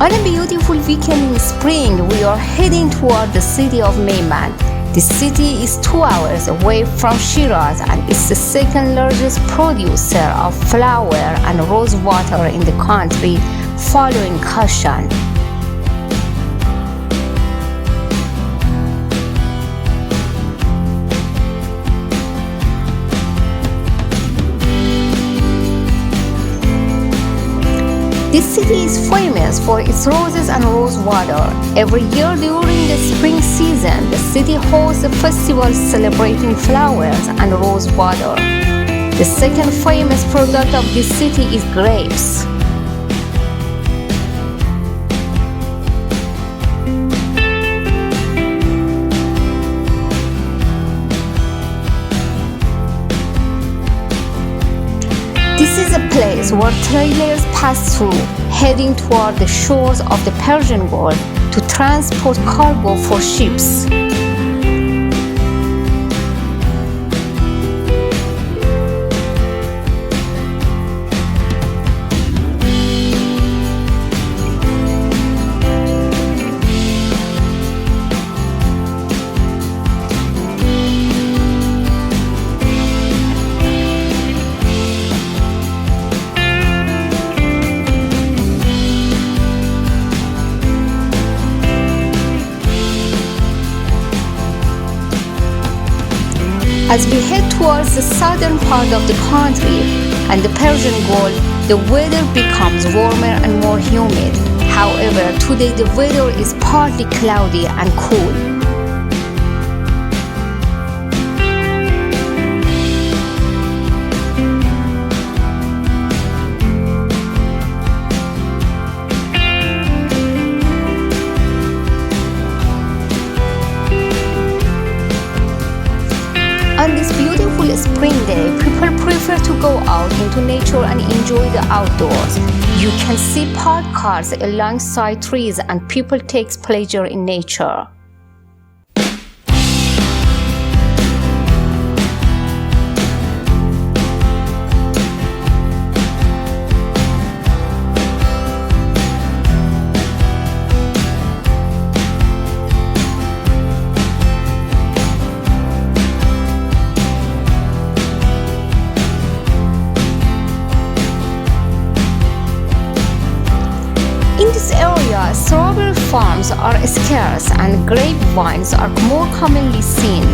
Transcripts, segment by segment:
On a beautiful weekend in spring, we are heading toward the city of Meymand. The city is 2 hours away from Shiraz and is the second largest producer of flower and rosewater in the country, following Persian. This city is famous for its roses and rosewater. Every year during the spring season, the city hosts a festival celebrating flowers and rosewater. The second famous product of this city is grapes. This is a place where trailers pass through, heading toward the shores of the Persian Gulf to transport cargo for ships. As we head towards the southern part of the country and the Persian Gulf, the weather becomes warmer and more humid. However, today the weather is partly cloudy and cool. On this beautiful spring day, people prefer to go out into nature and enjoy the outdoors. You can see parked cars alongside trees and people take pleasure in nature. In this area, strawberry farms are scarce and grapevines are more commonly seen.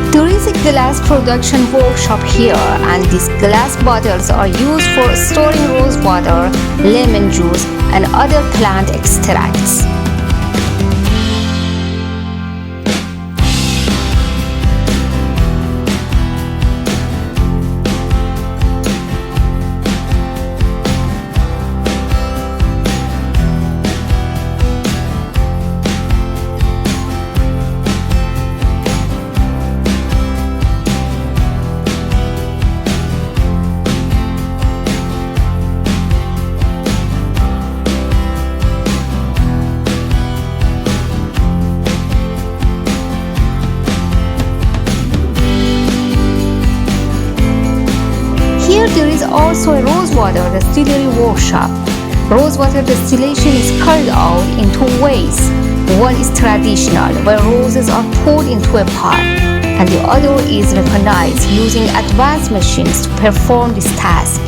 There is a glass production workshop here, and these glass bottles are used for storing rosewater, lemon juice, and other plant extracts. also a rosewater distillery workshop. Rosewater distillation is carried out in two ways. One is traditional, where roses are poured into a pot, and the other is mechanized, using advanced machines to perform this task.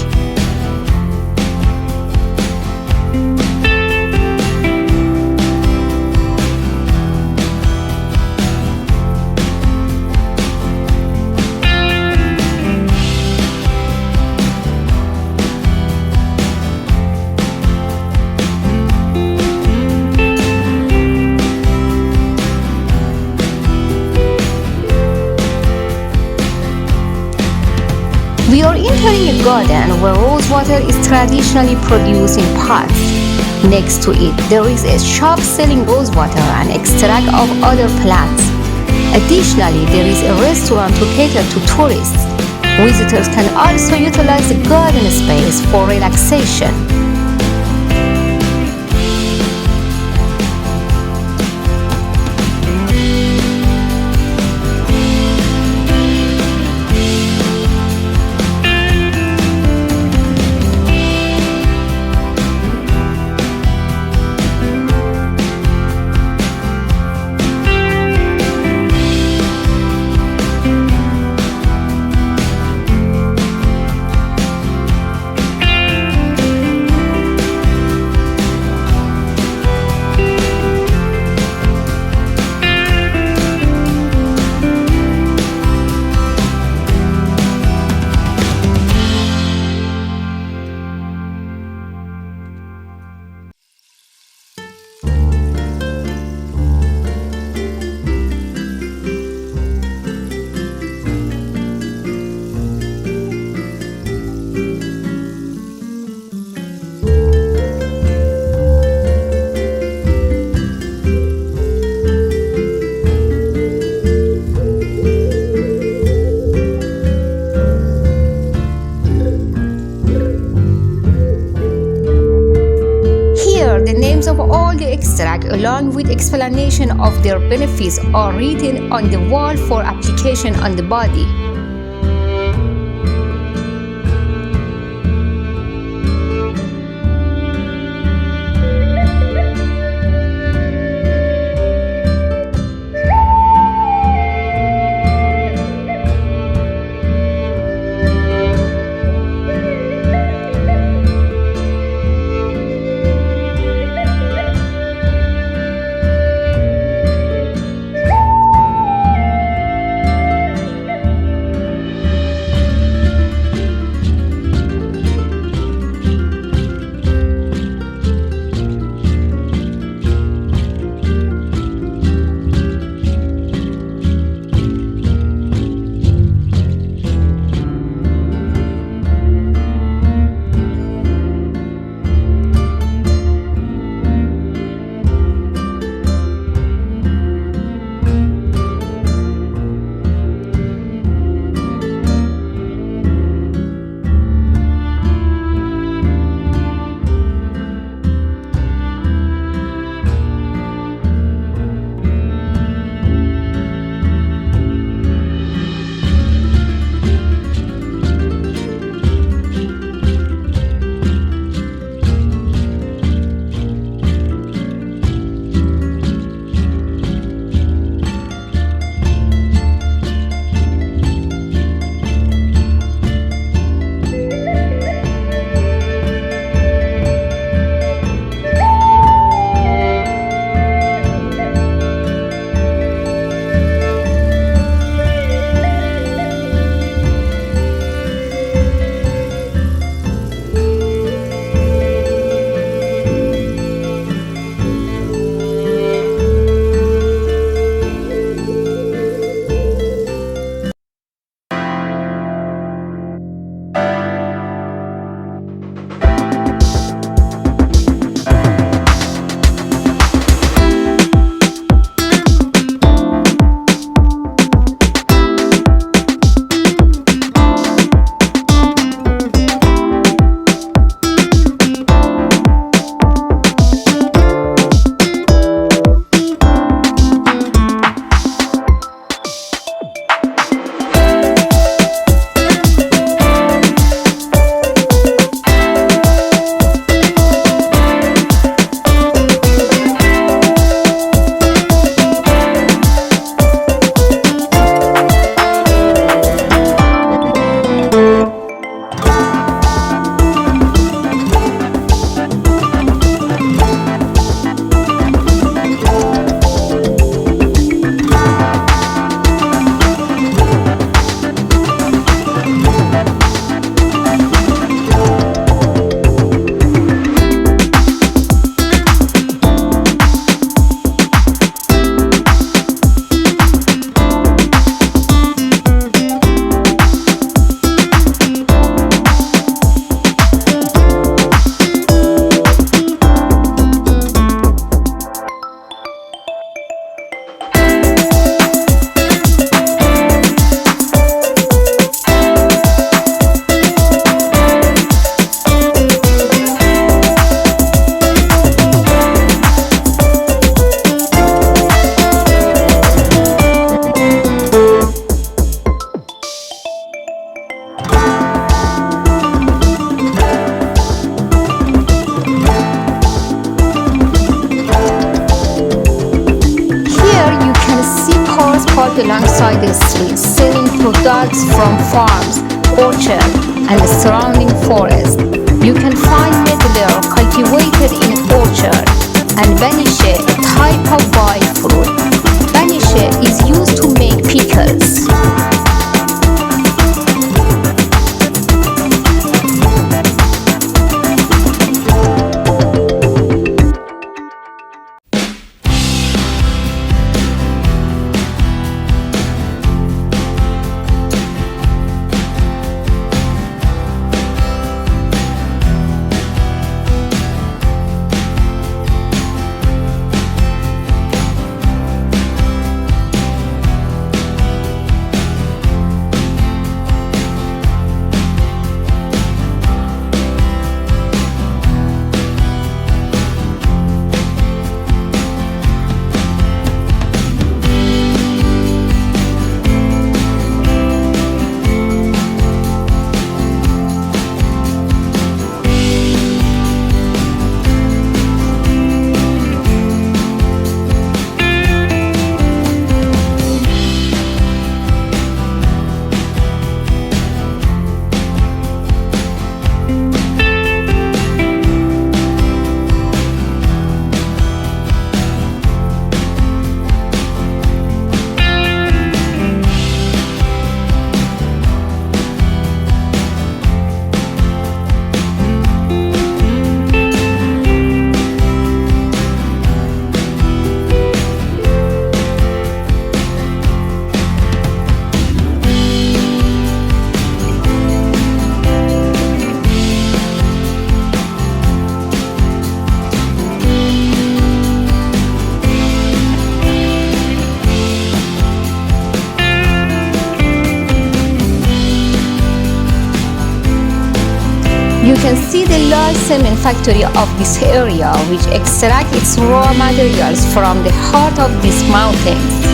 We are entering a garden where rosewater is traditionally produced in pots. Next to it, there is a shop selling rosewater and extract of other plants. Additionally, there is a restaurant to cater to tourists. Visitors can also utilize the garden space for relaxation. The names of all the extract, along with explanation of their benefits, are written on the wall for application on the body. products from farms, orchards, and the surrounding forest. You can find medlar cultivated in orchard and banishe, a type of wild fruit. Banishe is used to make pickles. You can see the large cement factory of this area, which extracts its raw materials from the heart of these mountains.